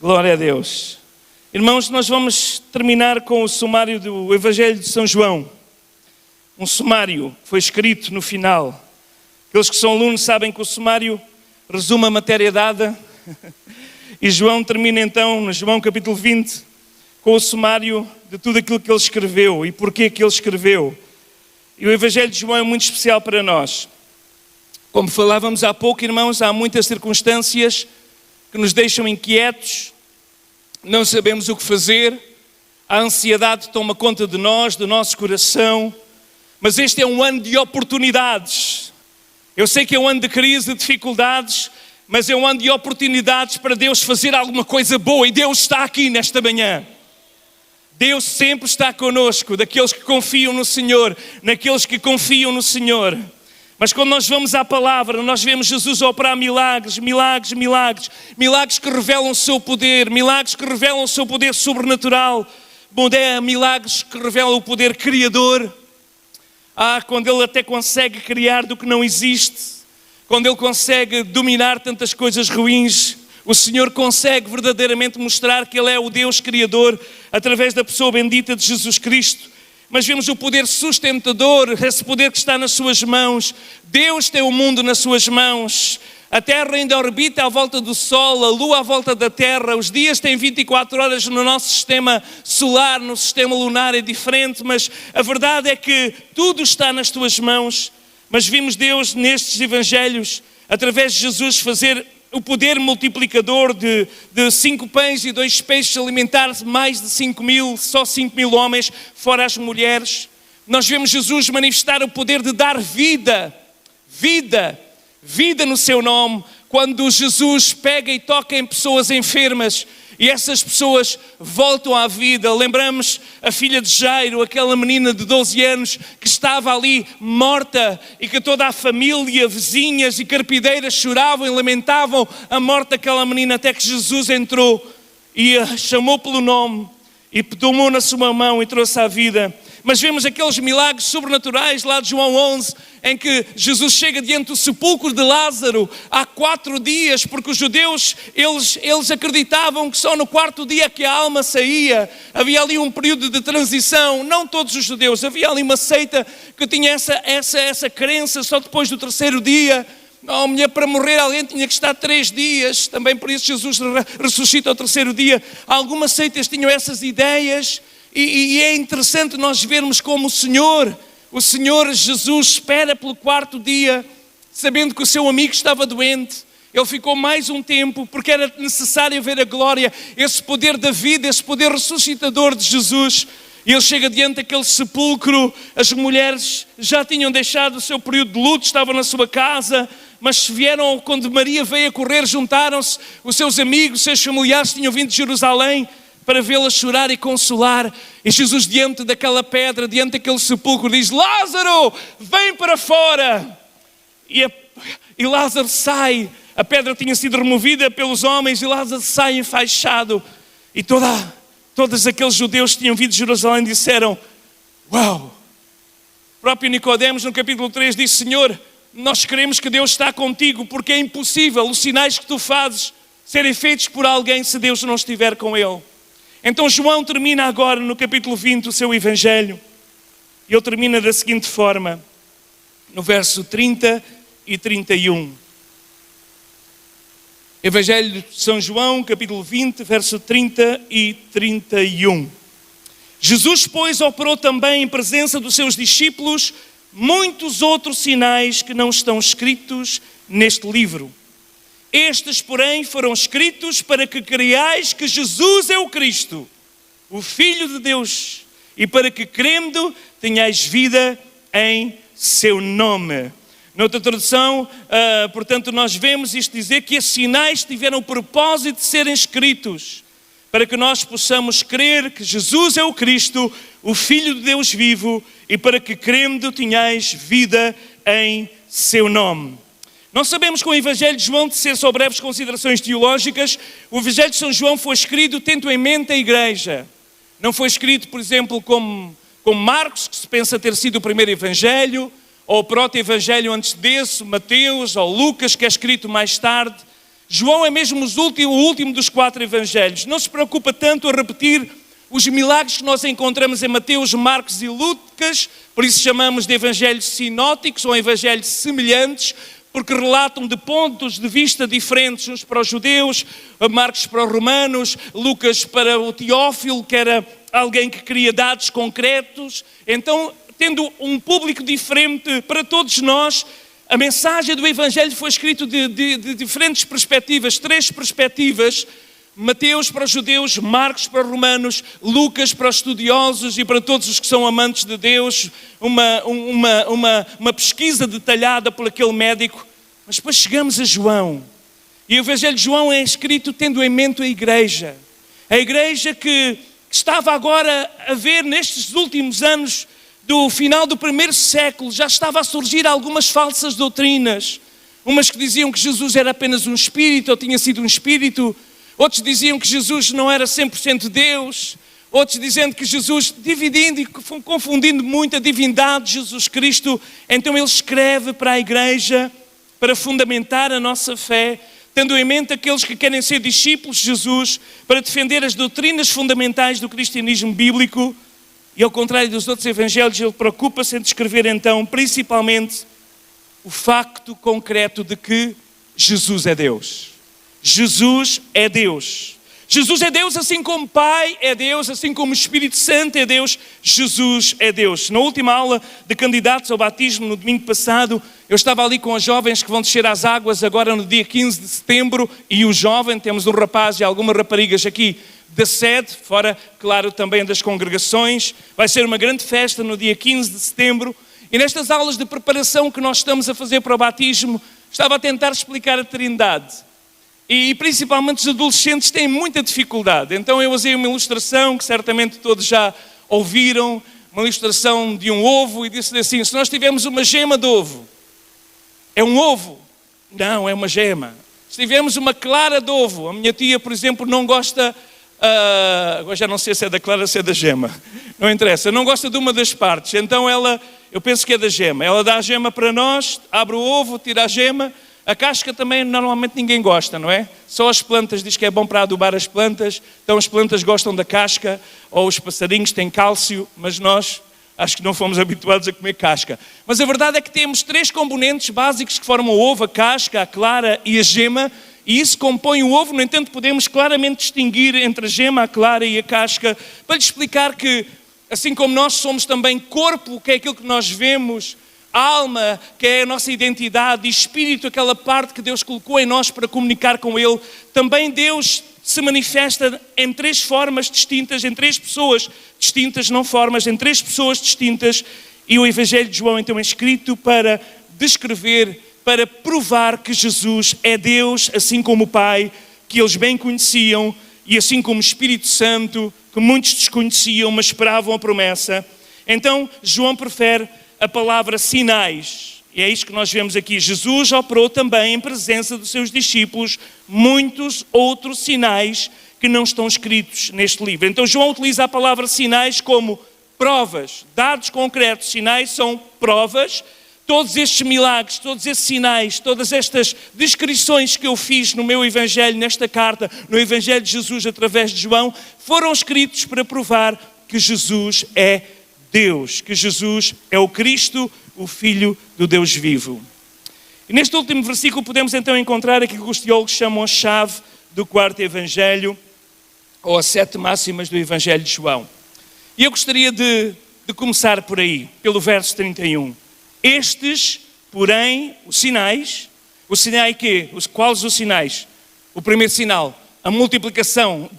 Glória a Deus. Irmãos, nós vamos terminar com o sumário do Evangelho de São João. Um sumário que foi escrito no final. Aqueles que são alunos sabem que o sumário resume a matéria dada. E João termina então, no João capítulo 20, com o sumário de tudo aquilo que ele escreveu e porquê que ele escreveu. E o Evangelho de João é muito especial para nós. Como falávamos há pouco, irmãos, há muitas circunstâncias que nos deixam inquietos, não sabemos o que fazer, a ansiedade toma conta de nós, do nosso coração, mas este é um ano de oportunidades. Eu sei que é um ano de crise, de dificuldades, mas é um ano de oportunidades para Deus fazer alguma coisa boa, e Deus está aqui nesta manhã. Deus sempre está conosco, daqueles que confiam no Senhor, naqueles que confiam no Senhor. Mas quando nós vamos à palavra, nós vemos Jesus operar milagres, milagres, milagres. Milagres que revelam o seu poder, milagres que revelam o seu poder sobrenatural. Milagres que revelam o poder criador. Quando Ele até consegue criar do que não existe. Quando Ele consegue dominar tantas coisas ruins. O Senhor consegue verdadeiramente mostrar que Ele é o Deus Criador através da pessoa bendita de Jesus Cristo. Mas vemos o poder sustentador, esse poder que está nas suas mãos. Deus tem o mundo nas suas mãos. A Terra ainda orbita à volta do Sol, a Lua à volta da Terra. Os dias têm 24 horas no nosso sistema solar, no sistema lunar é diferente, mas a verdade é que tudo está nas tuas mãos. Mas vimos Deus nestes evangelhos, através de Jesus, fazer o poder multiplicador de 5 pães e 2 peixes, alimentar mais de 5.000, só 5.000 homens, fora as mulheres. Nós vemos Jesus manifestar o poder de dar vida no seu nome, quando Jesus pega e toca em pessoas enfermas e essas pessoas voltam à vida. Lembramos a filha de Jairo, aquela menina de 12 anos que estava ali morta e que toda a família, vizinhas e carpideiras choravam e lamentavam a morte daquela menina, até que Jesus entrou e a chamou pelo nome e tomou na sua mão e trouxe à vida. Mas vemos aqueles milagres sobrenaturais lá de João 11, em que Jesus chega diante do sepulcro de Lázaro há 4 dias, porque os judeus, eles acreditavam que só no 4º dia que a alma saía. Havia ali um período de transição, não todos os judeus, havia ali uma seita que tinha essa crença, só depois do 3º dia. Para morrer alguém tinha que estar 3 dias, também por isso Jesus ressuscita ao 3º dia. Algumas seitas tinham essas ideias. E é interessante nós vermos como o Senhor Jesus espera pelo 4º dia, sabendo que o seu amigo estava doente. Ele ficou mais um tempo, porque era necessário ver a glória, esse poder da vida, esse poder ressuscitador de Jesus. E ele chega diante daquele sepulcro, as mulheres já tinham deixado o seu período de luto, estavam na sua casa, mas vieram, quando Maria veio a correr, juntaram-se os seus amigos, os seus familiares, tinham vindo de Jerusalém, para vê-la chorar e consolar. E Jesus, diante daquela pedra, diante daquele sepulcro, diz: Lázaro, vem para fora. E Lázaro sai. A pedra tinha sido removida pelos homens e Lázaro sai enfaixado. E todos aqueles judeus que tinham vindo de Jerusalém disseram: uau! O próprio Nicodemos, no capítulo 3, diz: Senhor, nós queremos que Deus está contigo, porque é impossível os sinais que tu fazes serem feitos por alguém se Deus não estiver com ele. Então João termina agora no capítulo 20 o seu Evangelho. E ele termina da seguinte forma, no verso 30 e 31. Evangelho de São João, capítulo 20, verso 30 e 31. Jesus, pois, operou também em presença dos seus discípulos muitos outros sinais que não estão escritos neste livro. Estes, porém, foram escritos para que creiais que Jesus é o Cristo, o Filho de Deus, e para que, crendo, tenhais vida em seu nome. Noutra tradução, portanto, nós vemos isto dizer que esses sinais tiveram o propósito de serem escritos, para que nós possamos crer que Jesus é o Cristo, o Filho de Deus vivo, e para que, crendo, tenhais vida em seu nome. Não sabemos com o Evangelho de João, de ser só breves considerações teológicas, o Evangelho de São João foi escrito tendo em mente a igreja. Não foi escrito, por exemplo, como Marcos, que se pensa ter sido o primeiro Evangelho, ou o proto-evangelho antes desse, Mateus, ou Lucas, que é escrito mais tarde. João é mesmo o último dos 4 evangelhos. Não se preocupa tanto a repetir os milagres que nós encontramos em Mateus, Marcos e Lucas, por isso chamamos de evangelhos sinóticos ou evangelhos semelhantes, porque relatam de pontos de vista diferentes, uns para os judeus, Marcos para os romanos, Lucas para o Teófilo, que era alguém que queria dados concretos. Então, tendo um público diferente para todos nós, a mensagem do evangelho foi escrita de diferentes perspectivas, 3 perspectivas: Mateus para os judeus, Marcos para os romanos, Lucas para os estudiosos e para todos os que são amantes de Deus, uma pesquisa detalhada por aquele médico. Mas depois chegamos a João, e o Evangelho de João é escrito tendo em mente a igreja que estava agora a ver nestes últimos anos do final do 1º século, já estava a surgir algumas falsas doutrinas, umas que diziam que Jesus era apenas um espírito, ou tinha sido um espírito. Outros diziam que Jesus não era 100% Deus. Outros dizendo que Jesus, dividindo e confundindo muito a divindade de Jesus Cristo. Então ele escreve para a igreja, para fundamentar a nossa fé, tendo em mente aqueles que querem ser discípulos de Jesus, para defender as doutrinas fundamentais do cristianismo bíblico. E ao contrário dos outros evangelhos, ele preocupa-se em descrever então, principalmente, o facto concreto de que Jesus é Deus. Jesus é Deus. Jesus é Deus assim como Pai é Deus, assim como o Espírito Santo é Deus. Jesus é Deus. Na última aula de candidatos ao batismo, no domingo passado, eu estava ali com os jovens que vão descer às águas agora no dia 15 de setembro. E o jovem, temos um rapaz e algumas raparigas aqui da sede, fora, claro, também das congregações. Vai ser uma grande festa no dia 15 de setembro. E nestas aulas de preparação que nós estamos a fazer para o batismo, estava a tentar explicar a Trindade. E principalmente os adolescentes têm muita dificuldade. Então eu usei uma ilustração que certamente todos já ouviram, uma ilustração de um ovo, e disse assim: se nós tivermos uma gema de ovo, é um ovo? Não, é uma gema. Se tivermos uma clara de ovo, a minha tia, por exemplo, não gosta, agora já não sei se é da clara ou se é da gema, não interessa, não gosta de uma das partes, então ela, eu penso que é da gema. Ela dá a gema para nós, abre o ovo, tira a gema. A casca também normalmente ninguém gosta, não é? Só as plantas, diz que é bom para adubar as plantas, então as plantas gostam da casca, ou os passarinhos têm cálcio, mas nós acho que não fomos habituados a comer casca. Mas a verdade é que temos 3 componentes básicos que formam o ovo: a casca, a clara e a gema, e isso compõe o ovo. No entanto, podemos claramente distinguir entre a gema, a clara e a casca, para lhe explicar que, assim como nós somos também corpo, que é aquilo que nós vemos, alma, que é a nossa identidade, e espírito, aquela parte que Deus colocou em nós para comunicar com Ele, também Deus se manifesta em 3 formas distintas, em 3 pessoas distintas, não formas, em 3 pessoas distintas. E o Evangelho de João então é escrito para descrever, para provar que Jesus é Deus, assim como o Pai, que eles bem conheciam, e assim como o Espírito Santo, que muitos desconheciam, mas esperavam a promessa. Então João prefere a palavra sinais, e é isto que nós vemos aqui. Jesus operou também em presença dos seus discípulos muitos outros sinais que não estão escritos neste livro. Então João utiliza a palavra sinais como provas, dados concretos. Sinais são provas. Todos estes milagres, todos esses sinais, todas estas descrições que eu fiz no meu Evangelho, nesta carta, no Evangelho de Jesus através de João, foram escritos para provar que Jesus é Deus, que Jesus é o Cristo, o Filho do Deus vivo. E neste último versículo podemos então encontrar aquilo que os teólogos chamam a chave do 4º Evangelho, ou as 7 máximas do Evangelho de João. E eu gostaria de começar por aí, pelo verso 31. Estes, porém, os sinais, o sinal quê? Quais os sinais? O primeiro sinal, a multiplicação,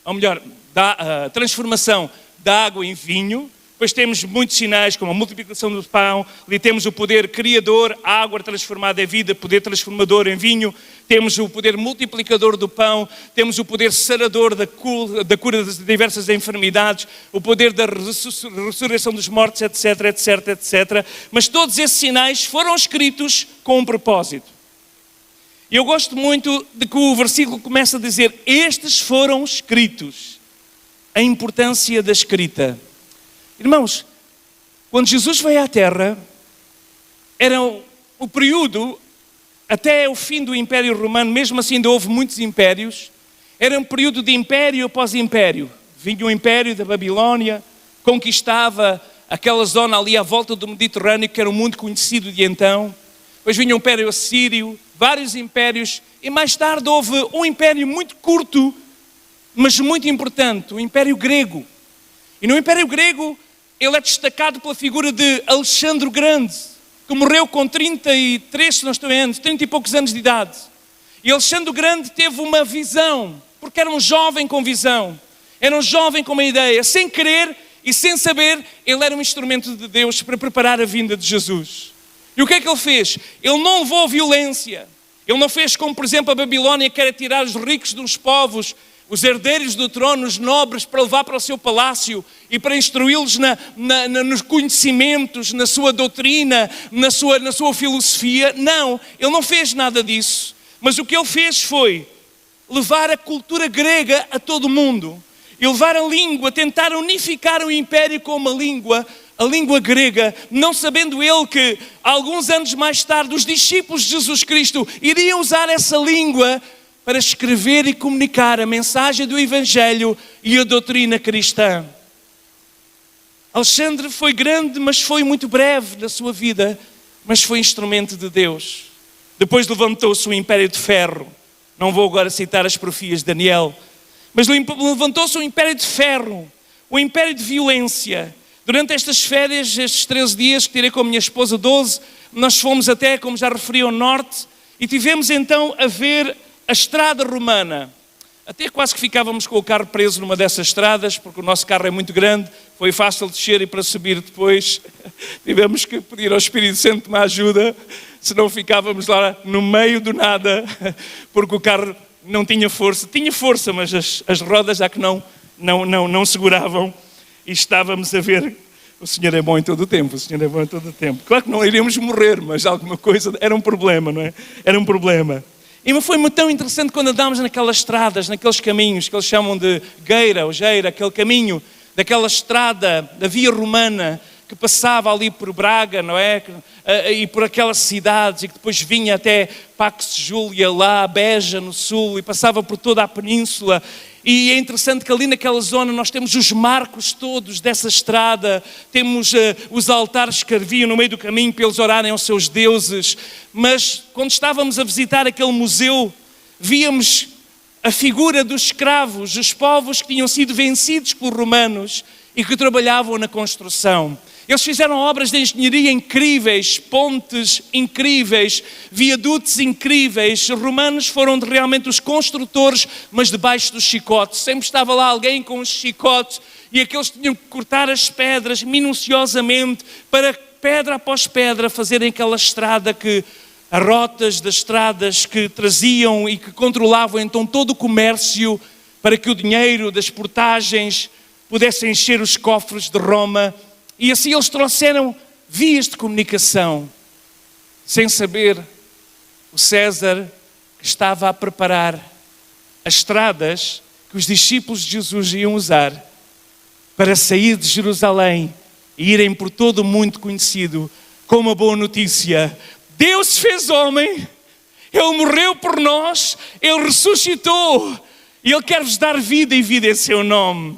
ou melhor, a transformação da água em vinho. Depois temos muitos sinais, como a multiplicação do pão. Ali temos o poder criador, a água transformada em vida, poder transformador em vinho. Temos o poder multiplicador do pão. Temos o poder sarador da cura de diversas enfermidades. O poder da ressurreição dos mortos, etc, etc, etc. Mas todos esses sinais foram escritos com um propósito. E eu gosto muito de que o versículo começa a dizer: estes foram escritos. A importância da escrita. Irmãos, quando Jesus veio à Terra, era o período até o fim do Império Romano, mesmo assim ainda houve muitos impérios, era um período de império após império. Vinha o Império da Babilónia, conquistava aquela zona ali à volta do Mediterrâneo, que era o mundo conhecido de então. Depois vinha o Império Assírio, vários impérios, e mais tarde houve um império muito curto, mas muito importante, o Império Grego. E no Império Grego, ele é destacado pela figura de Alexandre o Grande, que morreu com 33, se não estou errado, 30 e poucos anos de idade. E Alexandre o Grande teve uma visão, porque era um jovem com visão, era um jovem com uma ideia, sem querer e sem saber, ele era um instrumento de Deus para preparar a vinda de Jesus. E o que é que ele fez? Ele não levou violência, ele não fez como, por exemplo, a Babilónia, que era tirar os ricos dos povos, os herdeiros do trono, os nobres, para levar para o seu palácio e para instruí-los nos conhecimentos, na sua doutrina, na sua filosofia. Não, ele não fez nada disso. Mas o que ele fez foi levar a cultura grega a todo o mundo. E levar a língua, tentar unificar o império com uma língua, a língua grega, não sabendo ele que, alguns anos mais tarde, os discípulos de Jesus Cristo iriam usar essa língua para escrever e comunicar a mensagem do Evangelho e a doutrina cristã. Alexandre foi grande, mas foi muito breve na sua vida, mas foi instrumento de Deus. Depois levantou-se o Império de Ferro. Não vou agora citar as profecias de Daniel, mas levantou-se o Império de Ferro, o Império de violência. Durante estas férias, estes 13 dias que tirei com a minha esposa, 12, nós fomos até, como já referi, ao norte, e tivemos então a ver a estrada romana. Até quase que ficávamos com o carro preso numa dessas estradas, porque o nosso carro é muito grande, foi fácil descer e para subir depois tivemos que pedir ao Espírito Santo uma ajuda, senão ficávamos lá no meio do nada, porque o carro não tinha força, mas as rodas já que não seguravam, e estávamos a ver, o Senhor é bom em todo o tempo, Claro que não iríamos morrer, mas alguma coisa, era um problema, não é? Era um problema. E foi muito tão interessante quando andámos naquelas estradas, naqueles caminhos que eles chamam de Geira, ou Geira, aquele caminho daquela estrada, da via romana, que passava ali por Braga, não é? E por aquelas cidades, e que depois vinha até Pax Júlia, lá, Beja, no sul, e passava por toda a península. E é interessante que ali naquela zona nós temos os marcos todos dessa estrada, temos os altares que haviam no meio do caminho para eles orarem aos seus deuses. Mas quando estávamos a visitar aquele museu, víamos a figura dos escravos, os povos que tinham sido vencidos pelos romanos e que trabalhavam na construção. Eles fizeram obras de engenharia incríveis, pontes incríveis, viadutos incríveis. Os romanos foram realmente os construtores, mas debaixo dos chicotes. Sempre estava lá alguém com os chicotes e aqueles tinham que cortar as pedras minuciosamente para, pedra após pedra, fazerem aquela estrada as rotas das estradas que traziam e que controlavam então todo o comércio para que o dinheiro das portagens pudesse encher os cofres de Roma. E assim eles trouxeram vias de comunicação. Sem saber, o César estava a preparar as estradas que os discípulos de Jesus iam usar para sair de Jerusalém e irem por todo o mundo conhecido com uma boa notícia. Deus se fez homem, Ele morreu por nós, Ele ressuscitou e Ele quer vos dar vida e vida em seu nome.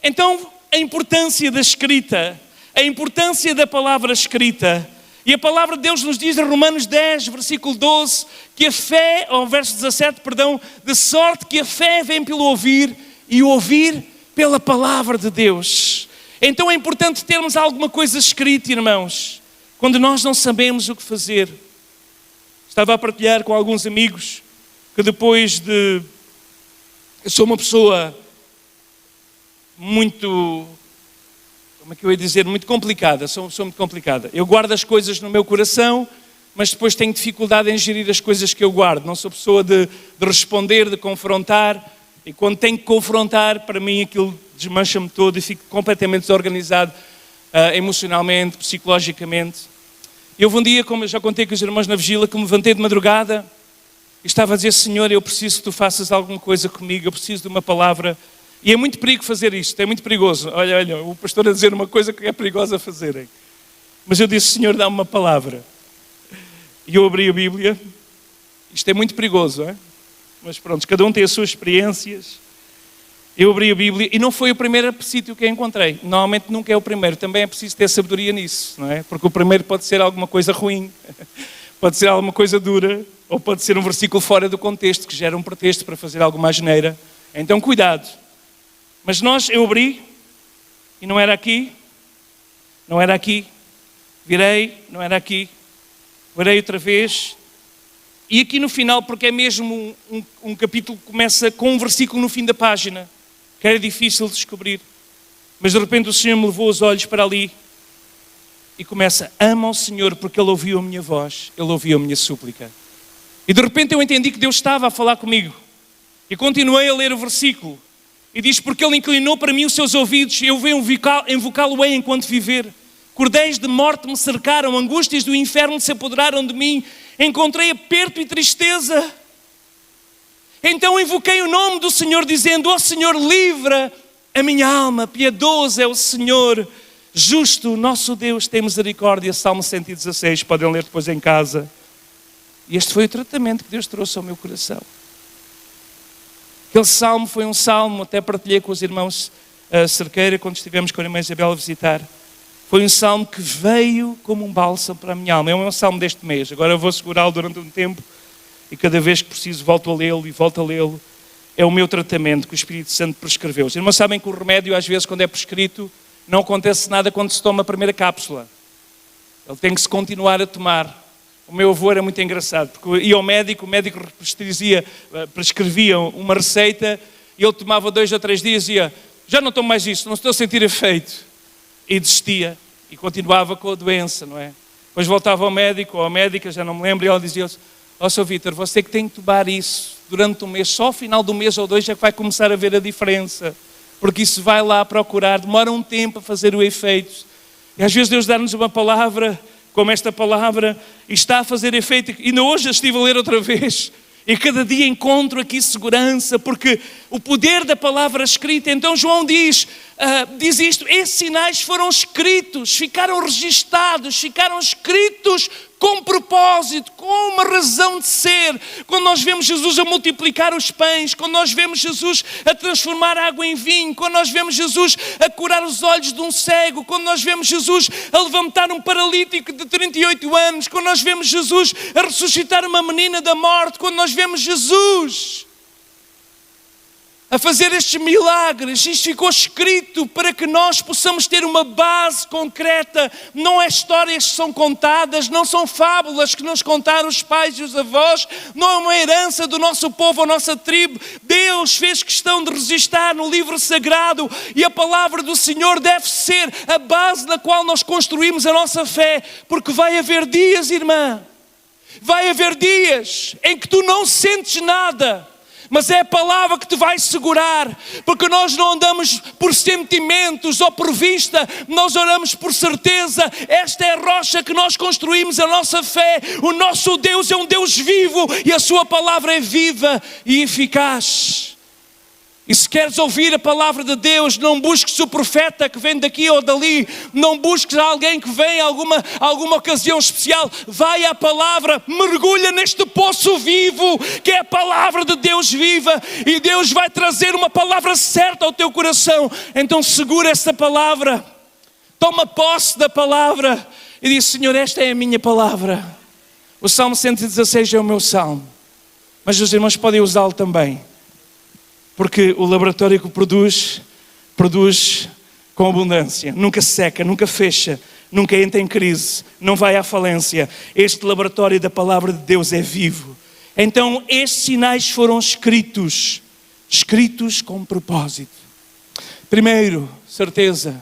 Então, a importância da escrita, a importância da palavra escrita. E a palavra de Deus nos diz em Romanos 10, versículo 12, que a fé, ou verso 17, perdão, de sorte que a fé vem pelo ouvir e o ouvir pela palavra de Deus. Então é importante termos alguma coisa escrita, irmãos, quando nós não sabemos o que fazer. Estava a partilhar com alguns amigos que depois de... Eu sou uma pessoa muito, como é que eu ia dizer, muito complicada, sou muito complicada. Eu guardo as coisas no meu coração, mas depois tenho dificuldade em gerir as coisas que eu guardo. Não sou pessoa de responder, de confrontar, e quando tenho que confrontar, para mim aquilo desmancha-me todo e fico completamente desorganizado emocionalmente, psicologicamente. E houve um dia, como eu já contei com os irmãos na vigília, que me levantei de madrugada e estava a dizer: Senhor, eu preciso que tu faças alguma coisa comigo, eu preciso de uma palavra. E é muito perigo fazer isto, é muito perigoso. Olha, o pastor a dizer uma coisa que é perigosa fazerem. Mas eu disse: Senhor, dá-me uma palavra. E eu abri a Bíblia Isto é muito perigoso, é? Mas pronto, cada um tem as suas experiências. Eu abri a Bíblia e não foi o primeiro sítio que eu encontrei. Normalmente nunca é o primeiro. Também é preciso ter sabedoria nisso, não é? Porque o primeiro pode ser alguma coisa ruim, pode ser alguma coisa dura, ou pode ser um versículo fora do contexto, que gera um pretexto para fazer alguma asneira. Então cuidado. Mas eu abri e não era aqui, não era aqui. Virei, não era aqui. Virei outra vez. E aqui no final, porque é mesmo um capítulo que começa com um versículo no fim da página, que era difícil de descobrir. Mas de repente o Senhor me levou os olhos para ali e começa: ama o Senhor porque Ele ouviu a minha voz, Ele ouviu a minha súplica. E de repente eu entendi que Deus estava a falar comigo. E continuei a ler o versículo. E diz: porque Ele inclinou para mim os seus ouvidos, eu venho invocá-lo-ei enquanto viver. Cordéis de morte me cercaram, angústias do inferno se apoderaram de mim. Encontrei aperto e tristeza. Então invoquei o nome do Senhor, dizendo: ó Senhor, livra a minha alma. Piedoso é o Senhor, justo, nosso Deus tem misericórdia. Salmo 116, podem ler depois em casa. E este foi o tratamento que Deus trouxe ao meu coração. Aquele salmo foi um salmo, até partilhei com os irmãos Cerqueira, quando estivemos com a irmã Isabel a visitar. Foi um salmo que veio como um bálsamo para a minha alma. É um salmo deste mês. Agora eu vou segurá-lo durante um tempo e cada vez que preciso volto a lê-lo e volto a lê-lo. É o meu tratamento que o Espírito Santo prescreveu. Os irmãos sabem que o remédio, às vezes, quando é prescrito, não acontece nada quando se toma a primeira cápsula. Ele tem que se continuar a tomar. O meu avô era muito engraçado, porque ia ao médico, o médico prescrevia uma receita e ele tomava 2 ou 3 dias e ia: já não tomo mais isso, não estou a sentir efeito. E desistia e continuava com a doença, não é? Depois voltava ao médico ou à médica, já não me lembro, e ela dizia: ó, Sr. Vítor, você que tem que tomar isso durante um mês, só ao final do mês ou 2 é que vai começar a ver a diferença, porque isso vai lá procurar, demora um tempo a fazer o efeito. E às vezes Deus dá-nos uma palavra, como esta palavra, e está a fazer efeito. E ainda hoje estive a ler outra vez. E cada dia encontro aqui segurança, porque o poder da palavra escrita. Então João diz isto: esses sinais foram escritos, ficaram registados, ficaram escritos com propósito, com uma razão de ser. Quando nós vemos Jesus a multiplicar os pães, quando nós vemos Jesus a transformar água em vinho, quando nós vemos Jesus a curar os olhos de um cego, quando nós vemos Jesus a levantar um paralítico de 38 anos, quando nós vemos Jesus a ressuscitar uma menina da morte, quando nós vemos Jesus a fazer estes milagres, isto ficou escrito para que nós possamos ter uma base concreta. Não é histórias que são contadas, não são fábulas que nos contaram os pais e os avós, não é uma herança do nosso povo, a nossa tribo. Deus fez questão de registar no livro sagrado, e a palavra do Senhor deve ser a base na qual nós construímos a nossa fé, porque vai haver dias, irmã, vai haver dias em que tu não sentes nada, mas é a palavra que te vai segurar, porque nós não andamos por sentimentos ou por vista, nós oramos por certeza. Esta é a rocha que nós construímos a nossa fé. O nosso Deus é um Deus vivo e a sua palavra é viva e eficaz. E se queres ouvir a palavra de Deus, não busques o profeta que vem daqui ou dali, não busques alguém que vem a alguma ocasião especial. Vai à palavra, mergulha neste poço vivo, que é a palavra de Deus viva, e Deus vai trazer uma palavra certa ao teu coração. Então segura essa palavra, toma posse da palavra e diz: Senhor, esta é a minha palavra. O Salmo 116 é o meu salmo, mas os irmãos podem usá-lo também. Porque o laboratório que produz com abundância. Nunca seca, nunca fecha, nunca entra em crise, não vai à falência. Este laboratório da palavra de Deus é vivo. Então estes sinais foram escritos com propósito. Primeiro, certeza,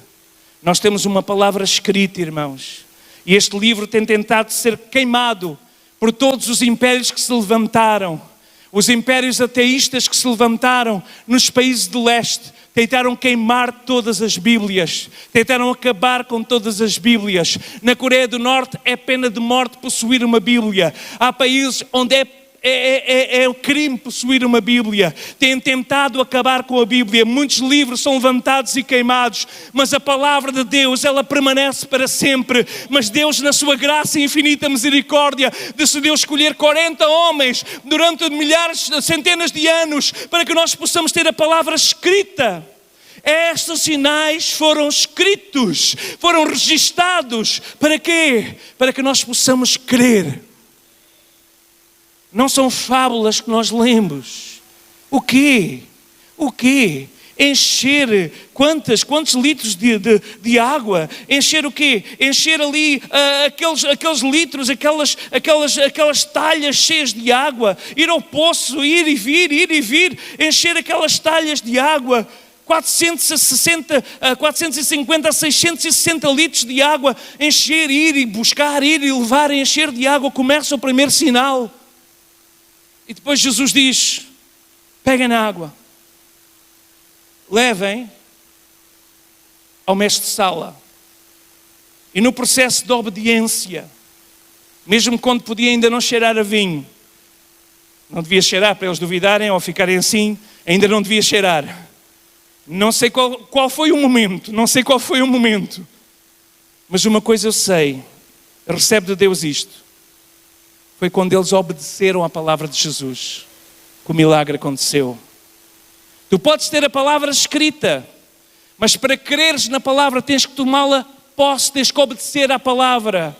nós temos uma palavra escrita, irmãos. E este livro tem tentado ser queimado por todos os impérios que se levantaram. Os impérios ateístas que se levantaram nos países do leste tentaram queimar todas as Bíblias, tentaram acabar com todas as Bíblias. Na Coreia do Norte é pena de morte possuir uma Bíblia. Há países onde é o crime possuir uma Bíblia. Têm tentado acabar com a Bíblia. Muitos livros são levantados e queimados, mas a palavra de Deus, ela permanece para sempre. Mas Deus, na sua graça e infinita misericórdia, decidiu escolher 40 homens durante milhares, centenas de anos, para que nós possamos ter a palavra escrita. Estes sinais foram escritos, foram registados. Para quê? Para que nós possamos crer. Não são fábulas que nós lemos. O quê? O quê? Encher quantos litros de água? Encher o quê? Encher ali aqueles litros, aquelas talhas cheias de água. Ir ao poço, ir e vir. Encher aquelas talhas de água. 450 a 660 litros de água. Encher, ir e buscar, ir e levar, encher de água. Começa o primeiro sinal. E depois Jesus diz: peguem na água, levem ao mestre-sala. E no processo de obediência, mesmo quando podia ainda não cheirar a vinho, não devia cheirar para eles duvidarem ou ficarem assim, ainda não devia cheirar. Não sei qual foi o momento, mas uma coisa eu sei: recebe de Deus isto. Foi quando eles obedeceram à palavra de Jesus que o milagre aconteceu. Tu podes ter a palavra escrita, mas para creres na palavra tens que tomá-la posse, tens que obedecer à palavra.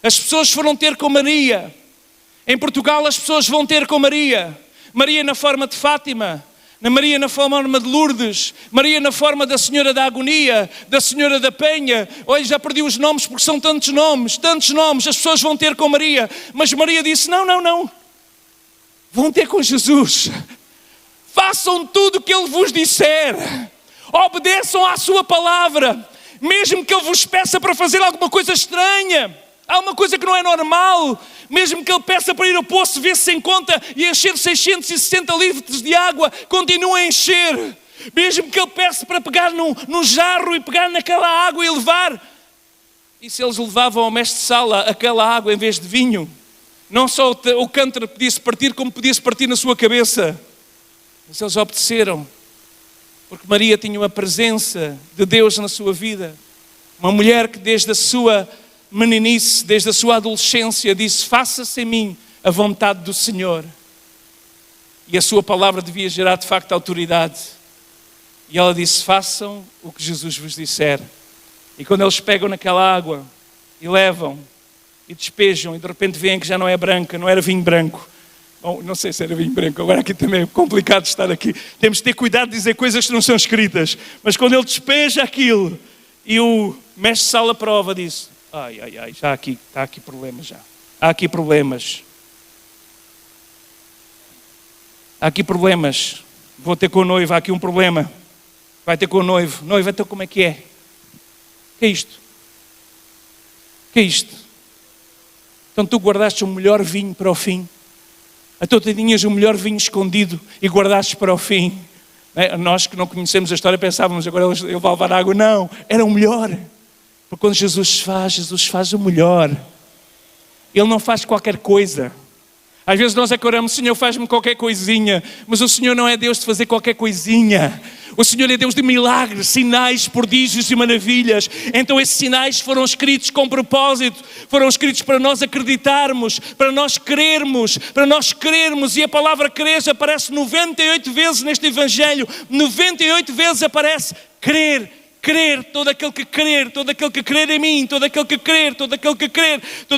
As pessoas foram ter com Maria. Em Portugal as pessoas vão ter com Maria. Maria na forma de Fátima, Maria na forma de Lourdes, Maria na forma da Senhora da Agonia, da Senhora da Penha. Olha, já perdi os nomes porque são tantos nomes, as pessoas vão ter com Maria. Mas Maria disse: não, vão ter com Jesus. Façam tudo o que Ele vos disser, obedeçam à sua palavra, mesmo que Ele vos peça para fazer alguma coisa estranha, alguma coisa que não é normal. Mesmo que Ele peça para ir ao poço, ver se encontra e encher 660 litros de água, continua a encher. Mesmo que Ele peça para pegar num jarro e pegar naquela água e levar. E se eles levavam ao mestre-sala aquela água em vez de vinho, não só o cântaro podia-se partir, como podia-se partir na sua cabeça. Mas eles obedeceram, porque Maria tinha uma presença de Deus na sua vida. Uma mulher que desde a sua meninice, desde a sua adolescência, disse: faça-se em mim a vontade do Senhor. E a sua palavra devia gerar de facto autoridade. E ela disse: façam o que Jesus vos disser. E quando eles pegam naquela água e levam e despejam, e de repente veem que já não é branca, não era vinho branco. Bom, não sei se era vinho branco, agora aqui também é complicado estar aqui. Temos de ter cuidado de dizer coisas que não são escritas. Mas quando ele despeja aquilo e o mestre-sala prova, disse: ai, já está aqui problema já. Há aqui problemas. Vou ter com o noivo, há aqui um problema. Vai ter com o noivo. Noivo, então como é que é? Que é isto? Então tu guardaste o melhor vinho para o fim. Então tu tinhas o melhor vinho escondido e guardaste para o fim. Nós que não conhecemos a história pensávamos: agora ele vai levar água. Não, era o melhor. Porque quando Jesus faz o melhor. Ele não faz qualquer coisa. Às vezes nós oramos: Senhor, faz-me qualquer coisinha. Mas o Senhor não é Deus de fazer qualquer coisinha. O Senhor é Deus de milagres, sinais, prodígios e maravilhas. Então esses sinais foram escritos com propósito. Foram escritos para nós acreditarmos, para nós crermos. E a palavra crer aparece 98 vezes neste Evangelho. 98 vezes aparece crer. Todo aquele que crer em mim, todo aquele que crer, todo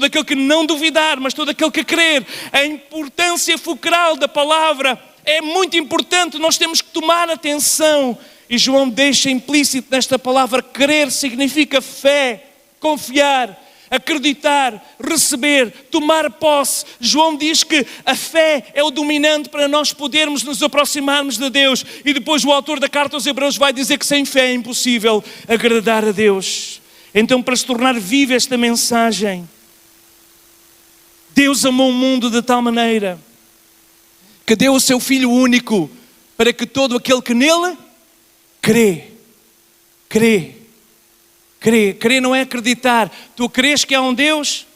aquele que não duvidar, mas todo aquele que crer. A importância fulcral da palavra é muito importante, nós temos que tomar atenção. E João deixa implícito nesta palavra: crer significa fé, confiar, acreditar, receber, tomar posse. João diz que a fé é o dominante para nós podermos nos aproximarmos de Deus. E depois o autor da carta aos Hebreus vai dizer que sem fé é impossível agradar a Deus. Então, para se tornar viva esta mensagem, Deus amou o mundo de tal maneira que deu o seu Filho único, para que todo aquele que nele crê. Crer não é acreditar. Tu crês que há um Deus?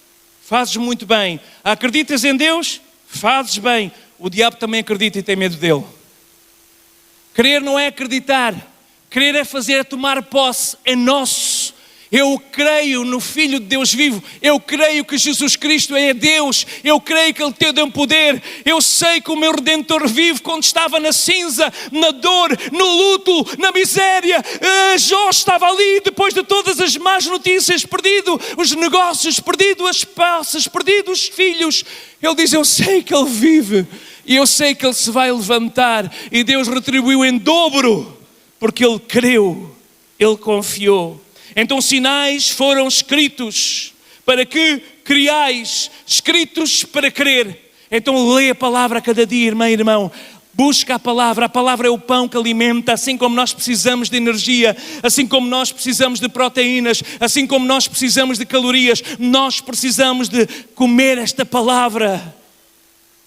Fazes muito bem. Acreditas em Deus? fazes bem, o diabo também acredita e tem medo dele. Crer não é acreditar, crer é fazer, é tomar posse, é nosso. Eu creio no Filho de Deus vivo, eu creio que Jesus Cristo é Deus, eu creio que Ele tem um poder, eu sei que o meu Redentor vive quando estava na cinza, na dor, no luto, na miséria. Jó estava ali depois de todas as más notícias, perdido os negócios, perdido as posses, perdido os filhos. Ele diz, eu sei que Ele vive e eu sei que Ele se vai levantar, e Deus retribuiu em dobro, porque Ele creu, Ele confiou. Então sinais foram escritos para que criais, escritos para crer. Então lê a palavra cada dia, irmã e irmão. Busca a palavra é o pão que alimenta, assim como nós precisamos de energia, assim como nós precisamos de proteínas, assim como nós precisamos de calorias, nós precisamos de comer esta palavra.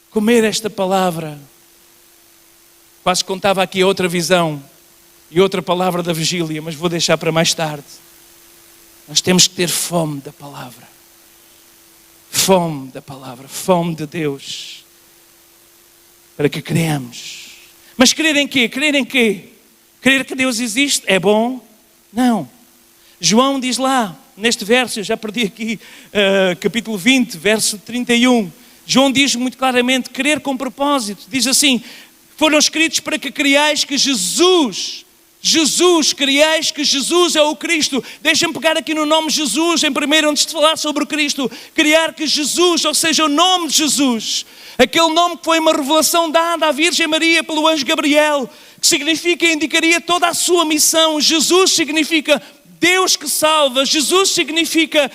Comer esta palavra. Quase contava aqui outra visão e outra palavra da vigília, mas vou deixar para mais tarde. Nós temos que ter fome da palavra. Fome da palavra, fome de Deus. Para que creamos. Mas crer em quê? Crer em quê? Crer que Deus existe é bom? Não. João diz lá, neste verso, eu já perdi aqui, capítulo 20, verso 31. João diz muito claramente, crer com propósito. Diz assim, foram escritos para que creiais que Jesus, criais que Jesus é o Cristo. Deixa-me pegar aqui no nome Jesus, em primeiro, antes de falar sobre o Cristo. Criar que Jesus, ou seja, o nome de Jesus, aquele nome que foi uma revelação dada à Virgem Maria pelo anjo Gabriel, que significa e indicaria toda a sua missão. Jesus significa Deus que salva. Jesus significa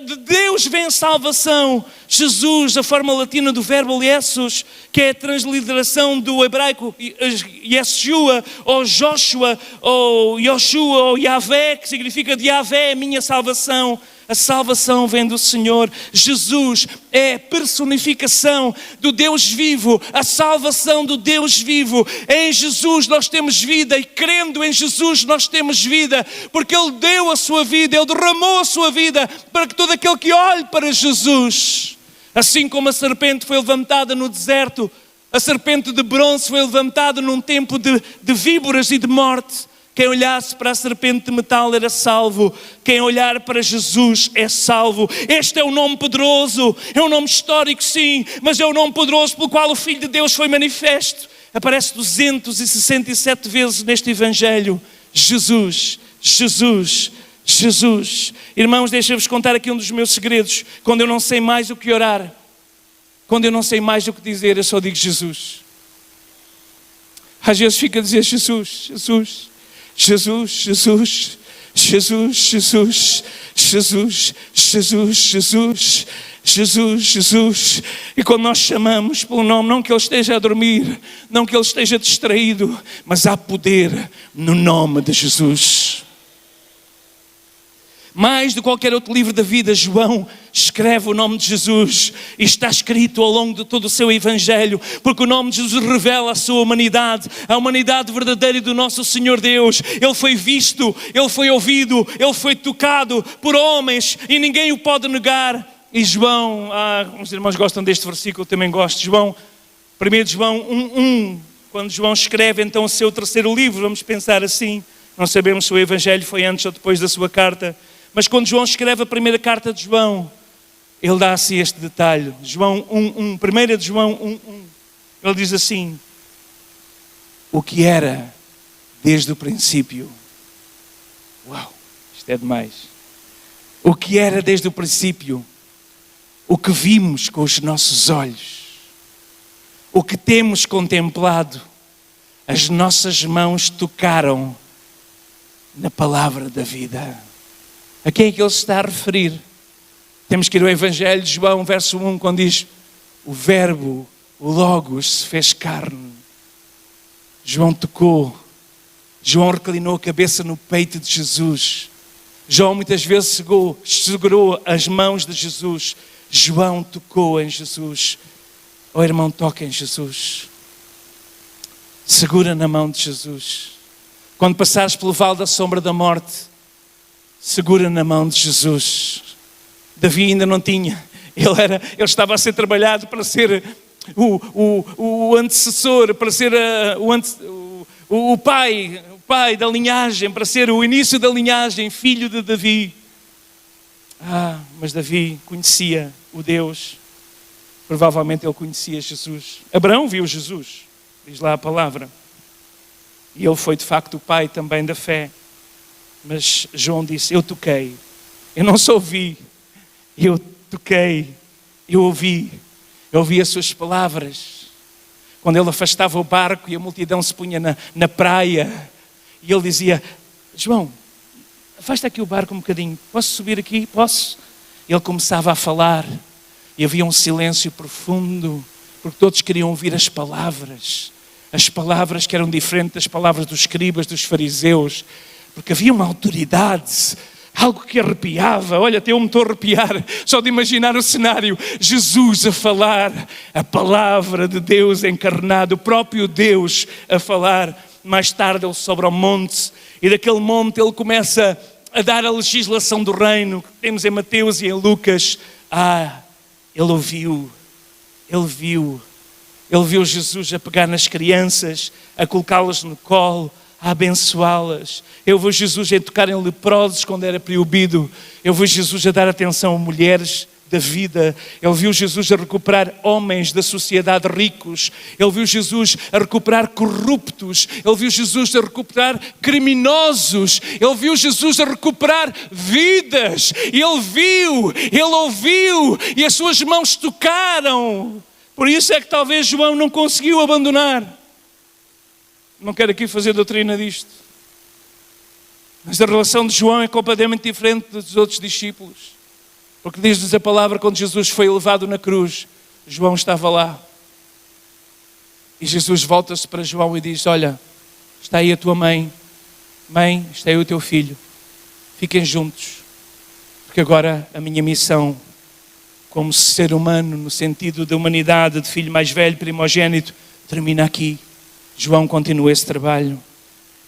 de Deus vem salvação. Jesus, a forma latina do verbo Jesus, que é a transliteração do hebraico Yeshua, ou Joshua, ou Yoshua, ou Yahvé, que significa de Yahvé é minha salvação. A salvação vem do Senhor. Jesus é a personificação do Deus vivo, a salvação do Deus vivo. Em Jesus nós temos vida, e crendo em Jesus nós temos vida, porque Ele deu a sua vida, Ele derramou a sua vida para que todo aquele que olhe para Jesus, assim como a serpente foi levantada no deserto, a serpente de bronze foi levantada num tempo de víboras e de morte. Quem olhasse para a serpente de metal era salvo. Quem olhar para Jesus é salvo. Este é o nome poderoso. É um nome histórico, sim, mas é o nome poderoso pelo qual o Filho de Deus foi manifesto. Aparece 267 vezes neste Evangelho. Jesus, Jesus, Jesus. Irmãos, deixem-vos contar aqui um dos meus segredos. Quando eu não sei mais o que orar, quando eu não sei mais o que dizer, eu só digo Jesus. Às vezes fico a dizer Jesus, Jesus. Jesus, Jesus, Jesus, Jesus, Jesus, Jesus, Jesus, Jesus, Jesus. E quando nós chamamos pelo nome, não que Ele esteja a dormir, não que Ele esteja distraído, mas há poder no nome de Jesus. Mais de qualquer outro livro da vida, João escreve o nome de Jesus, e está escrito ao longo de todo o seu Evangelho, porque o nome de Jesus revela a sua humanidade, a humanidade verdadeira do nosso Senhor Deus. Ele foi visto, Ele foi ouvido, Ele foi tocado por homens e ninguém o pode negar. E João, os irmãos gostam deste versículo, eu também gosto. João, 1 João 1:1, quando João escreve então o seu terceiro livro, vamos pensar assim, não sabemos se o Evangelho foi antes ou depois da sua carta, mas quando João escreve a primeira carta de João, ele dá assim este detalhe. João 1:1, 1 de João 1:1, ele diz assim: o que era desde o princípio. Uau, isto é demais. O que era desde o princípio, o que vimos com os nossos olhos, o que temos contemplado, as nossas mãos tocaram na palavra da vida. A quem é que ele se está a referir? Temos que ir ao Evangelho de João, verso 1, quando diz: o verbo, o Logos, se fez carne. João tocou, João reclinou a cabeça no peito de Jesus. João muitas vezes segurou as mãos de Jesus. João tocou em Jesus. Oh irmão, toca em Jesus. Segura na mão de Jesus. Quando passares pelo vale da sombra da morte, segura na mão de Jesus. Davi ainda não tinha Ele estava a ser trabalhado para ser o antecessor, para ser o pai da linhagem, para ser o início da linhagem, filho de Davi. Mas Davi conhecia o Deus, provavelmente ele conhecia Jesus. Abraão viu Jesus, diz lá a palavra, e ele foi de facto o pai também da fé. Mas João disse: eu toquei, eu não só ouvi, eu toquei, eu ouvi as suas palavras. Quando ele afastava o barco e a multidão se punha na praia, e ele dizia: João, afasta aqui o barco um bocadinho, posso subir aqui? Posso? Ele começava a falar e havia um silêncio profundo, porque todos queriam ouvir as palavras que eram diferentes das palavras dos escribas, dos fariseus, porque havia uma autoridade, algo que arrepiava. Olha, até eu me estou a arrepiar só de imaginar o cenário. Jesus a falar, a palavra de Deus encarnado, o próprio Deus a falar. Mais tarde ele sobe ao monte e daquele monte ele começa a dar a legislação do reino que temos em Mateus e em Lucas. Ele ouviu, ele viu Jesus a pegar nas crianças, a colocá-las no colo, a abençoá-las. Eu vi Jesus a tocar em leprosos quando era proibido. Eu vi Jesus a dar atenção a mulheres da vida. Ele viu Jesus a recuperar homens da sociedade ricos. Ele viu Jesus a recuperar corruptos. Ele viu Jesus a recuperar criminosos. Ele viu Jesus a recuperar vidas. Ele ouviu e as suas mãos tocaram. Por isso é que talvez João não conseguiu abandonar. Não quero aqui fazer doutrina disto, mas a relação de João é completamente diferente dos outros discípulos, porque diz-nos a palavra, quando Jesus foi levado na cruz, João estava lá, e Jesus volta-se para João e diz: olha, está aí a tua mãe, está aí o teu filho, fiquem juntos, porque agora a minha missão como ser humano, no sentido da humanidade, de filho mais velho, primogênito, termina aqui. João continua esse trabalho.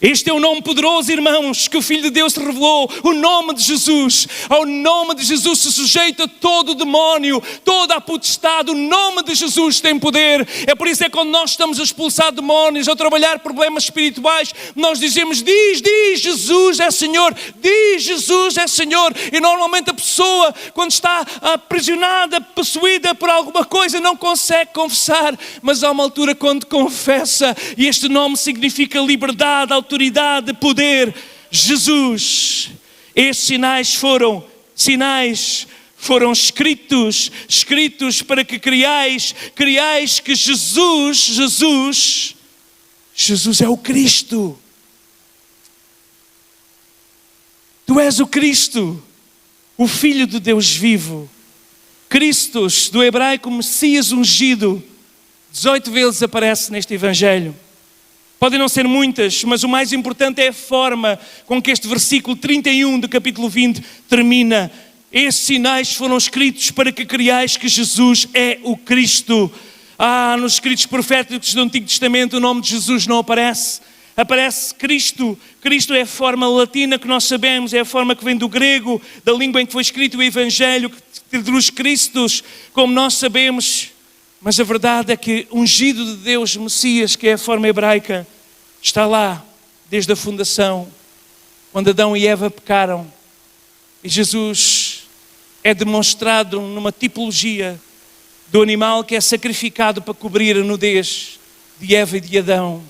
Este é o nome poderoso, irmãos, que o Filho de Deus revelou, o nome de Jesus. Ao nome de Jesus se sujeita todo o demónio, toda a potestade. O nome de Jesus tem poder. É por isso que quando nós estamos a expulsar demónios, a trabalhar problemas espirituais, nós dizemos: diz Jesus é Senhor, diz Jesus é Senhor. E normalmente a pessoa, quando está aprisionada, possuída por alguma coisa, não consegue confessar. Mas há uma altura quando confessa, e este nome significa liberdade, autoridade, poder. Jesus. Estes sinais foram escritos para que creiais que Jesus é o Cristo. Tu és o Cristo, o Filho de Deus vivo. Cristos, do hebraico Messias ungido, 18 vezes aparece neste Evangelho. Podem não ser muitas, mas o mais importante é a forma com que este versículo 31 do capítulo 20 termina. Esses sinais foram escritos para que creiais que Jesus é o Cristo. Nos escritos proféticos do Antigo Testamento o nome de Jesus não aparece. Aparece Cristo. Cristo é a forma latina que nós sabemos, é a forma que vem do grego, da língua em que foi escrito o Evangelho, que traduz Cristos, como nós sabemos. Mas a verdade é que ungido de Deus, Messias, que é a forma hebraica, está lá desde a fundação, quando Adão e Eva pecaram. E Jesus é demonstrado numa tipologia do animal que é sacrificado para cobrir a nudez de Eva e de Adão.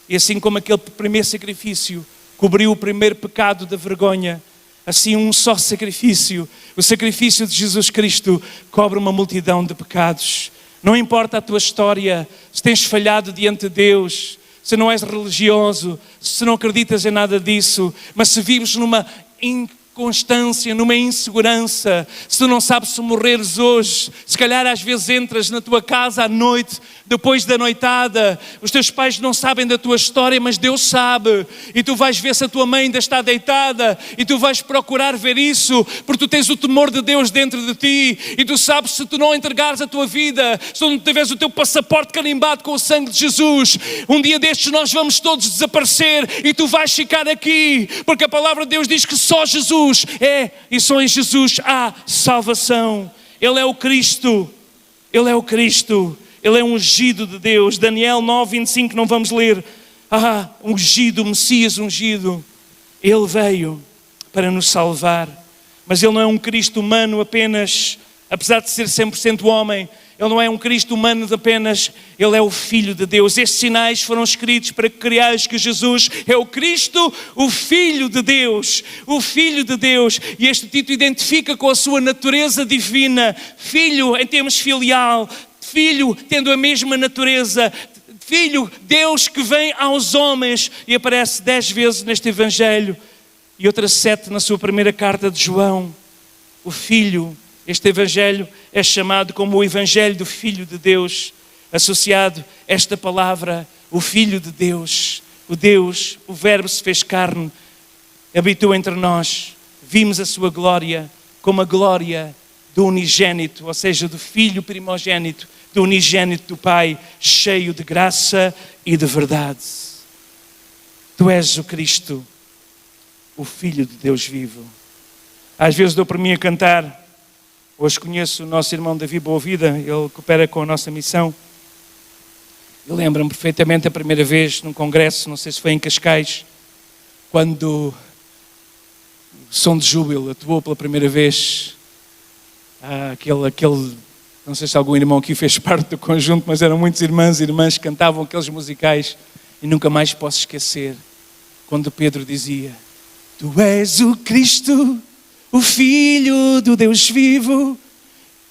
E assim como aquele primeiro sacrifício cobriu o primeiro pecado da vergonha, assim um só sacrifício, o sacrifício de Jesus Cristo, cobre uma multidão de pecados. Não importa a tua história, se tens falhado diante de Deus, se não és religioso, se não acreditas em nada disso, mas se vives numa inconstância, numa insegurança, se tu não sabes se morreres hoje, se calhar às vezes entras na tua casa à noite, depois da noitada, os teus pais não sabem da tua história, mas Deus sabe, e tu vais ver se a tua mãe ainda está deitada, e tu vais procurar ver isso, porque tu tens o temor de Deus dentro de ti, e tu sabes, se tu não entregares a tua vida, se tu não tiveres o teu passaporte carimbado com o sangue de Jesus, um dia destes nós vamos todos desaparecer, e tu vais ficar aqui, porque a palavra de Deus diz que só Jesus é, e só em Jesus há salvação. Ele é o Cristo. Ele é o Cristo. Ele é um ungido de Deus. Daniel 9:25, não vamos ler. Ungido, Messias ungido. Ele veio para nos salvar. Mas Ele não é um Cristo humano apenas, apesar de ser 100% homem. Ele não é um Cristo humano apenas, Ele é o Filho de Deus. Estes sinais foram escritos para que creais que Jesus é o Cristo, o Filho de Deus. O Filho de Deus. E este título identifica com a sua natureza divina. Filho em termos filial. Filho tendo a mesma natureza. Filho, Deus que vem aos homens. E aparece 10 vezes neste Evangelho. E outras 7 na sua primeira carta de João. O Filho. Este Evangelho é chamado como o Evangelho do Filho de Deus, associado a esta palavra, o Filho de Deus, o Verbo se fez carne, habitou entre nós, vimos a sua glória como a glória do unigênito, ou seja, do Filho primogênito, do unigênito do Pai, cheio de graça e de verdade. Tu és o Cristo, o Filho de Deus vivo. Às vezes dou por mim a cantar. Hoje conheço o nosso irmão Davi Boavida, ele coopera com a nossa missão. Eu lembro-me perfeitamente a primeira vez num congresso, não sei se foi em Cascais, quando o Som de Júbilo atuou pela primeira vez. Aquele, não sei se algum irmão aqui fez parte do conjunto, mas eram muitos irmãos e irmãs que cantavam aqueles musicais e nunca mais posso esquecer quando Pedro dizia: Tu és o Cristo, o Filho do Deus vivo.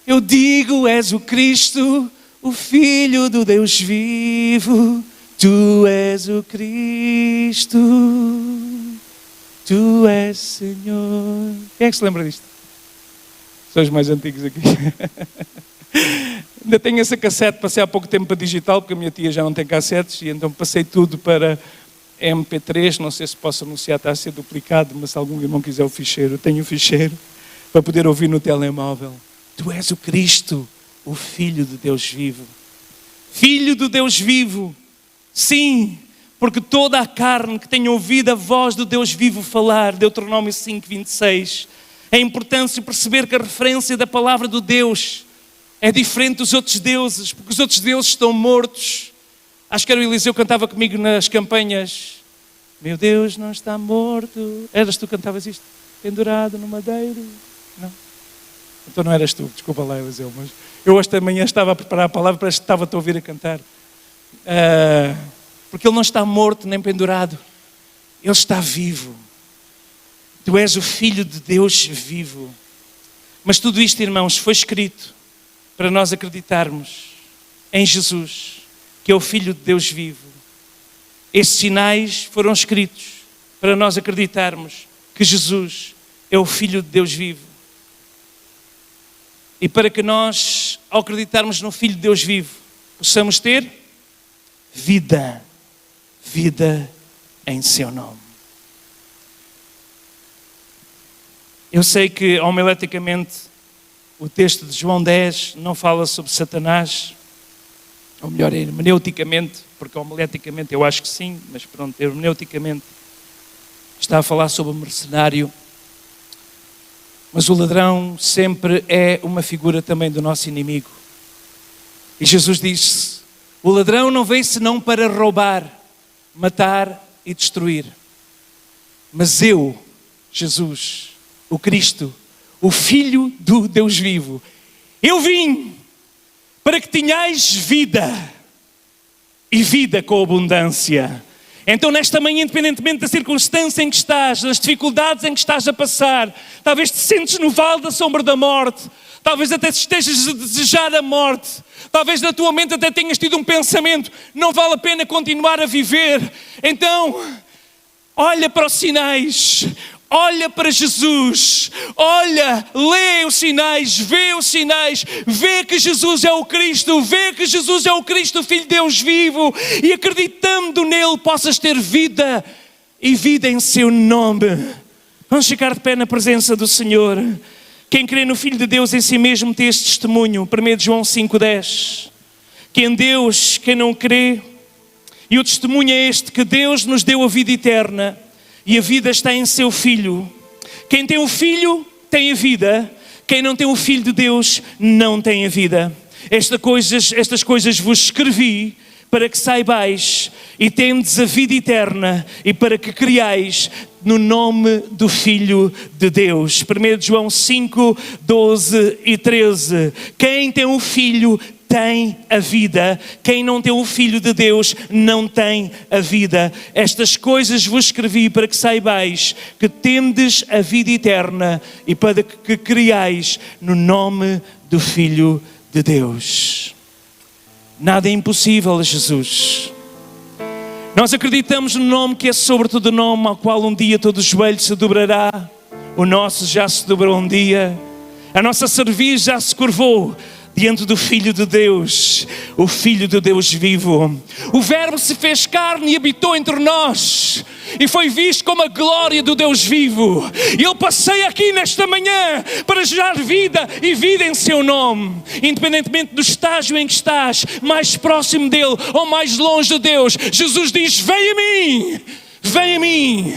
Eu digo, és o Cristo, o Filho do Deus vivo. Tu és o Cristo, Tu és Senhor. Quem é que se lembra disto? São os mais antigos aqui. Ainda tenho essa cassete, passei há pouco tempo para digital, porque a minha tia já não tem cassetes, e então passei tudo para MP3, não sei se posso anunciar, está a ser duplicado, mas se algum irmão quiser o ficheiro, eu tenho o ficheiro para poder ouvir no telemóvel. Tu és o Cristo, o Filho de Deus vivo. Filho de Deus vivo, sim, porque toda a carne que tenha ouvido a voz do Deus vivo falar, Deuteronômio 5:26, é importante perceber que a referência da palavra do Deus é diferente dos outros deuses, porque os outros deuses estão mortos. Acho que era o Eliseu que cantava comigo nas campanhas. Meu Deus não está morto. Eras tu que cantavas isto? Pendurado no madeiro? Não. Então não eras tu, desculpa lá, Eliseu. Mas eu esta manhã estava a preparar a palavra, parece que estava-te a ouvir a cantar. Porque Ele não está morto nem pendurado. Ele está vivo. Tu és o Filho de Deus vivo. Mas tudo isto, irmãos, foi escrito para nós acreditarmos em Jesus, que é o Filho de Deus vivo. Esses sinais foram escritos para nós acreditarmos que Jesus é o Filho de Deus vivo. E para que nós, ao acreditarmos no Filho de Deus vivo, possamos ter vida em seu nome. Eu sei que homileticamente o texto de João 10 não fala sobre Satanás, ou melhor, hermeneuticamente, porque homileticamente eu acho que sim, mas pronto, hermeneuticamente está a falar sobre o mercenário. Mas o ladrão sempre é uma figura também do nosso inimigo. E Jesus disse: o ladrão não veio senão para roubar, matar e destruir. Mas eu, Jesus, o Cristo, o Filho do Deus vivo, eu vim para que tenhais vida, e vida com abundância. Então nesta manhã, independentemente da circunstância em que estás, das dificuldades em que estás a passar, talvez te sentes no vale da sombra da morte, talvez até estejas a desejar a morte, talvez na tua mente até tenhas tido um pensamento: não vale a pena continuar a viver. Então, olha para os sinais, olha para Jesus, olha, lê os sinais, vê que Jesus é o Cristo, vê que Jesus é o Cristo, Filho de Deus vivo, e acreditando nele possas ter vida, e vida em seu nome. Vamos ficar de pé na presença do Senhor. Quem crê no Filho de Deus em si mesmo tem este testemunho, 1 João 5:10, que em Deus, quem não crê, e o testemunho é este, que Deus nos deu a vida eterna, e a vida está em seu Filho. Quem tem o Filho tem a vida. Quem não tem o Filho de Deus não tem a vida. Estas coisas vos escrevi para que saibais e tendes a vida eterna e para que criais no nome do Filho de Deus. 1 João 5, 12 e 13. Quem tem o Filho tem a vida. Quem não tem o Filho de Deus não tem a vida. Estas coisas vos escrevi para que saibais que tendes a vida eterna e para que criais no nome do Filho de Deus. Nada é impossível a Jesus. Nós acreditamos no nome que é sobre todo nome, ao qual um dia todo o joelho se dobrará. O nosso já se dobrou um dia. A nossa cerviz já se curvou diante do Filho de Deus, o Filho de Deus vivo. O Verbo se fez carne e habitou entre nós e foi visto como a glória do Deus vivo. E Ele passeia aqui nesta manhã para gerar vida e vida em seu nome. Independentemente do estágio em que estás, mais próximo dEle ou mais longe de Deus, Jesus diz: vem a mim, vem a mim.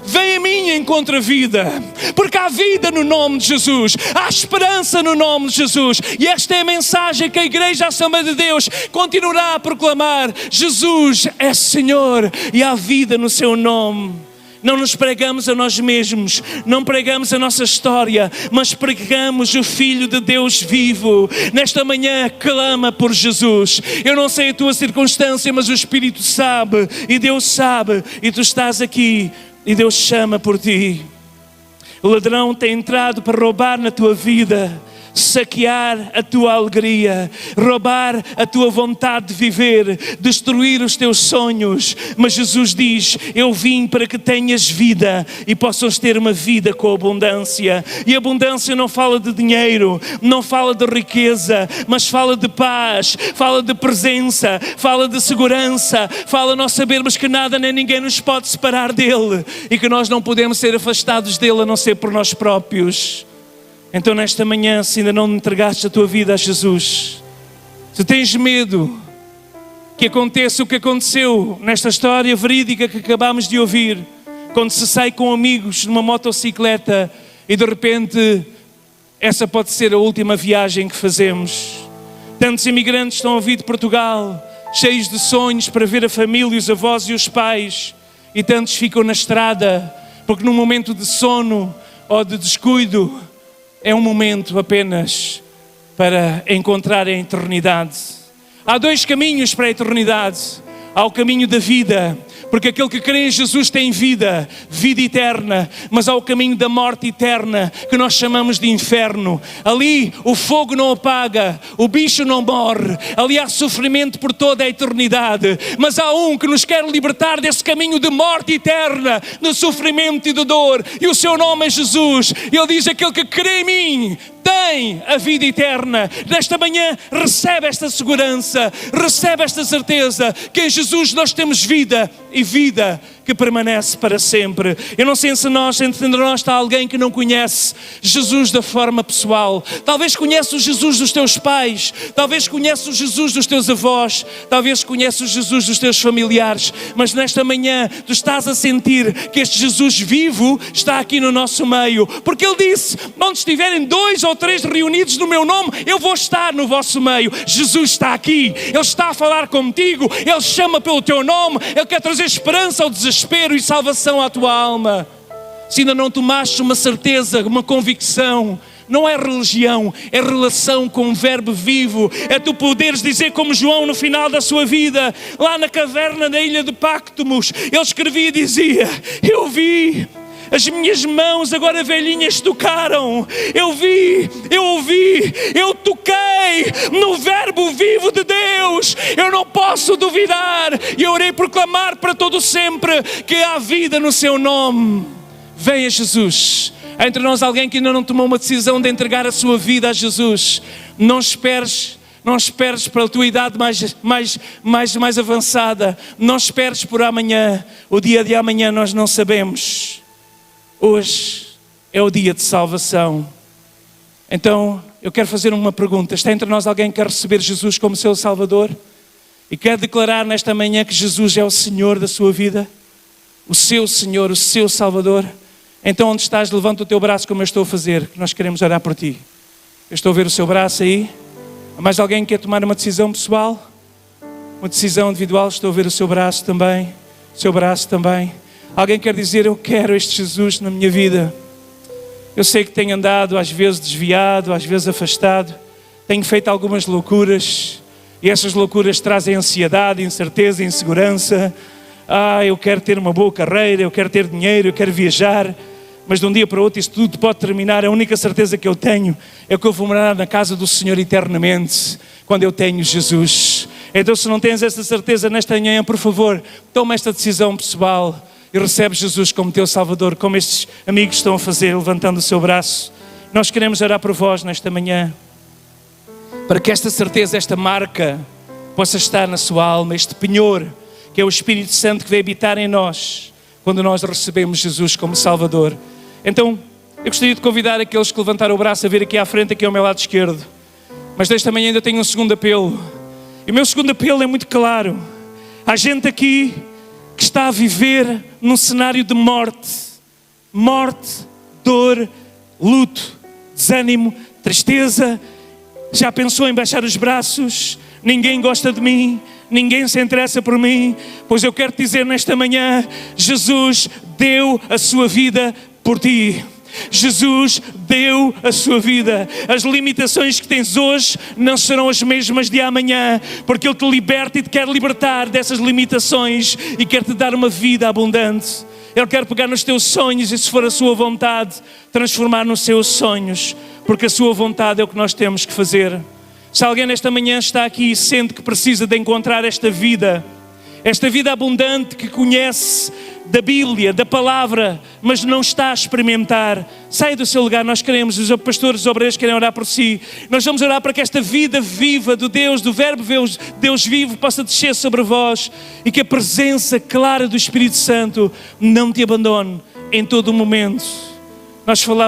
Vem a mim e encontra vida, porque há vida no nome de Jesus, há esperança no nome de Jesus. E esta é a mensagem que a Igreja Assembleia de Deus continuará a proclamar: Jesus é Senhor e há vida no seu nome. Não nos pregamos a nós mesmos, não pregamos a nossa história, mas pregamos o Filho de Deus vivo. Nesta manhã clama por Jesus. Eu não sei a tua circunstância, mas o Espírito sabe e Deus sabe, e tu estás aqui e Deus chama por ti. O ladrão tem entrado para roubar na tua vida, saquear a tua alegria, roubar a tua vontade de viver, destruir os teus sonhos. Mas Jesus diz: eu vim para que tenhas vida e possas ter uma vida com abundância. E abundância não fala de dinheiro, não fala de riqueza, mas fala de paz, fala de presença, fala de segurança, fala nós sabermos que nada nem ninguém nos pode separar dele e que nós não podemos ser afastados dele a não ser por nós próprios. Então nesta manhã, se ainda não entregaste a tua vida a Jesus, se tens medo que aconteça o que aconteceu nesta história verídica que acabámos de ouvir, quando se sai com amigos numa motocicleta e de repente essa pode ser a última viagem que fazemos. Tantos imigrantes estão a vir de Portugal, cheios de sonhos para ver a família, os avós e os pais, e tantos ficam na estrada, porque num momento de sono ou de descuido, é um momento apenas para encontrar a eternidade. Há dois caminhos para a eternidade. Há o caminho da vida, porque aquele que crê em Jesus tem vida, vida eterna. Mas há o caminho da morte eterna, que nós chamamos de inferno. Ali o fogo não apaga, o bicho não morre. Ali há sofrimento por toda a eternidade. Mas há um que nos quer libertar desse caminho de morte eterna, de sofrimento e de dor. E o seu nome é Jesus. Ele diz: aquele que crê em mim tem a vida eterna. Nesta manhã recebe esta segurança, recebe esta certeza que em Jesus nós temos vida e vida que permanece para sempre. Eu não sei se entre nós está alguém que não conhece Jesus da forma pessoal. Talvez conheça o Jesus dos teus pais, talvez conheça o Jesus dos teus avós, talvez conheça o Jesus dos teus familiares, mas nesta manhã tu estás a sentir que este Jesus vivo está aqui no nosso meio, porque Ele disse: onde estiverem 2 ou 3 reunidos no meu nome, eu vou estar no vosso meio. Jesus está aqui, Ele está a falar contigo, Ele chama pelo teu nome, Ele quer trazer esperança ao desespero e salvação à tua alma. Se ainda não tomaste uma certeza, uma convicção, não é religião, é relação com o Verbo vivo. É tu poderes dizer como João no final da sua vida, lá na caverna da ilha de Páctmos, ele escrevia e dizia: eu vi, as minhas mãos agora velhinhas tocaram, eu vi, eu ouvi, eu toquei no Verbo vivo de Deus. Eu não posso duvidar e eu irei proclamar para todo sempre que há vida no seu nome. Venha Jesus. Há entre nós alguém que ainda não tomou uma decisão de entregar a sua vida a Jesus. Não esperes pela tua idade mais avançada. Não esperes por amanhã. O dia de amanhã nós não sabemos. Hoje é o dia de salvação. Então, eu quero fazer uma pergunta. Está entre nós alguém que quer receber Jesus como seu Salvador? E quer declarar nesta manhã que Jesus é o Senhor da sua vida? O seu Senhor, o seu Salvador? Então onde estás, levanta o teu braço como eu estou a fazer, que nós queremos orar por ti. Eu estou a ver o seu braço aí. Há mais alguém que quer tomar uma decisão pessoal? Uma decisão individual? Estou a ver o seu braço também. O seu braço também. Alguém quer dizer, eu quero este Jesus na minha vida. Eu sei que tenho andado às vezes desviado, às vezes afastado. Tenho feito algumas loucuras. E essas loucuras trazem ansiedade, incerteza, insegurança. Eu quero ter uma boa carreira, eu quero ter dinheiro, eu quero viajar. Mas de um dia para o outro isso tudo pode terminar. A única certeza que eu tenho é que eu vou morar na casa do Senhor eternamente, quando eu tenho Jesus. Então se não tens essa certeza nesta manhã, por favor, toma esta decisão pessoal e recebe Jesus como teu Salvador, como estes amigos estão a fazer, levantando o seu braço. Nós queremos orar por vós nesta manhã, para que esta certeza, esta marca, possa estar na sua alma, este penhor, que é o Espírito Santo que vai habitar em nós, quando nós recebemos Jesus como Salvador. Então, eu gostaria de convidar aqueles que levantaram o braço a vir aqui à frente, aqui ao meu lado esquerdo. Mas desta manhã ainda tenho um segundo apelo. E o meu segundo apelo é muito claro. Há gente aqui que está a viver num cenário de morte. Morte, dor, luto, desânimo, tristeza. Já pensou em baixar os braços? Ninguém gosta de mim. Ninguém se interessa por mim. Pois eu quero te dizer nesta manhã, Jesus deu a sua vida por ti. Jesus deu a sua vida. As limitações que tens hoje não serão as mesmas de amanhã, porque Ele te liberta e te quer libertar dessas limitações e quer te dar uma vida abundante. Ele quer pegar nos teus sonhos e, se for a sua vontade, transformar nos seus sonhos, porque a sua vontade é o que nós temos que fazer. Se alguém nesta manhã está aqui e sente que precisa de encontrar esta vida abundante que conhece da Bíblia, da Palavra, mas não está a experimentar, saia do seu lugar. Nós queremos, os pastores, os obreiros querem orar por si. Nós vamos orar para que esta vida viva do Deus, do Verbo Deus vivo, possa descer sobre vós e que a presença clara do Espírito Santo não te abandone em todo o momento. Nós falávamos